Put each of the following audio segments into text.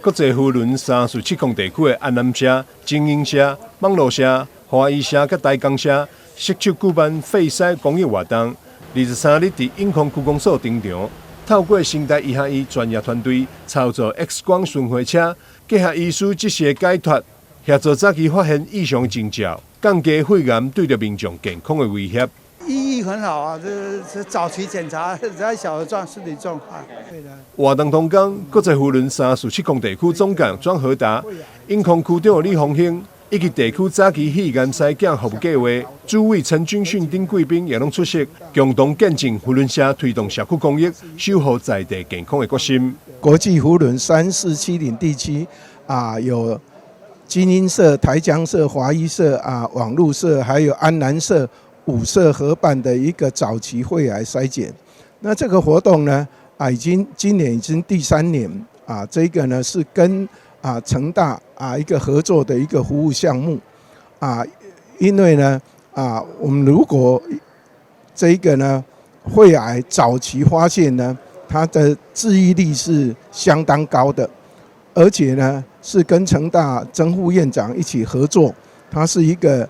国际扶轮37控地区的安南社、精英社、网络社、华裔社甲台江社携手举办废筛公益活动。23日伫永康区公所场场，透过新台121专业团队操作 X 光巡回车，结合医师即时解脱，协助早期发现异常征兆，降低肺癌对着民众健康的威胁。意义很好啊，这早期检查，只要小的身体状况。对的。活动同工，国际扶轮37控地区总监庄和达、永康区长李丰兴以及地区早期肺癌筛检服务计划主委陈君训等贵宾也拢出席，共同见证扶轮社推动社区公益、守护在地健康的决心。国际扶轮3470地区有精英社、台江社、华裔社网络社，还有安南社5社合办的一个早期肺癌筛检。那这个活动呢今年已经第3年这个呢是跟成大一个合作的一个服务项目因为呢我们如果这个呢肺癌早期发现呢，它的治愈率是相当高的，而且呢是跟成大曾副院长一起合作，他是一个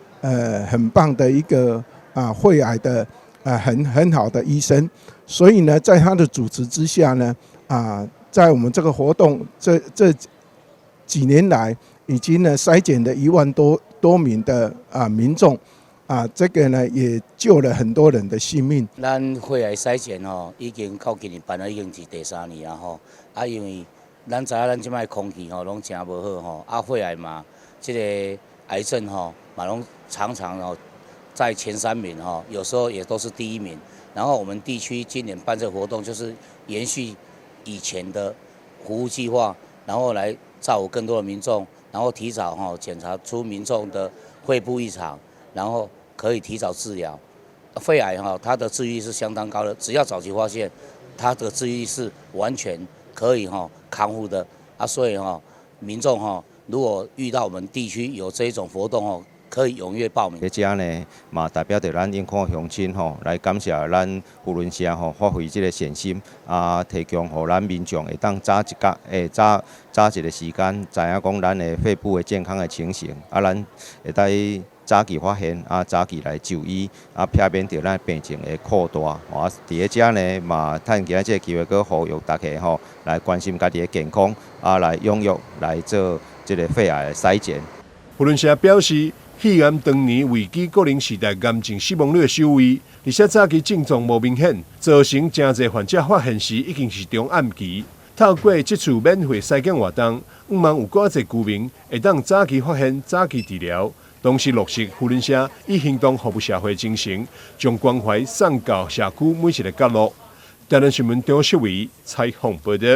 很棒的一个肺癌的很好的医生，所以呢在他的主持之下呢在我们这个活动这几年来，已经呢筛检了1万多名的民众这个呢也救了很多人的性命。咱肺癌筛检已经到今年办了已经是第3年啊因为咱知影咱即摆空气拢真无好肺癌嘛，这个癌症嘛拢常常在前3名有时候也都是第1名。然后我们地区今年办这个活动，就是延续以前的服务计划，然后来照顾更多的民众，然后提早检查出民众的肺部异常，然后可以提早治疗。肺癌它的治愈率是相当高的，只要早期发现，它的治愈率是完全可以康复的所以民众如果遇到我们地区有这一种活动可以踊跃报名。这呢嘛代表着咱永康乡亲来感谢咱扶轮社发挥这个善心提供予咱民众会当早一个时间，知影讲咱的肺部的健康的情形咱会当早期发现早期来就医避免着咱病情的扩大。伫这呢嘛，趁今这个机会，佮呼吁大家来关心家己的健康来踊跃来做这个肺癌的筛检。扶轮社表示，肺癌当年位居90时代癌症死亡率的首位，而且早期症状无明显，造成真侪患者发现时已经是中暗期。透过这次免费筛检活动，希望有更侪居民会当早期发现、早期治疗，同时落实扶轮社以行动服务社会精神，将关怀送到社区每一个角落。台南新闻张秀伟采访报道。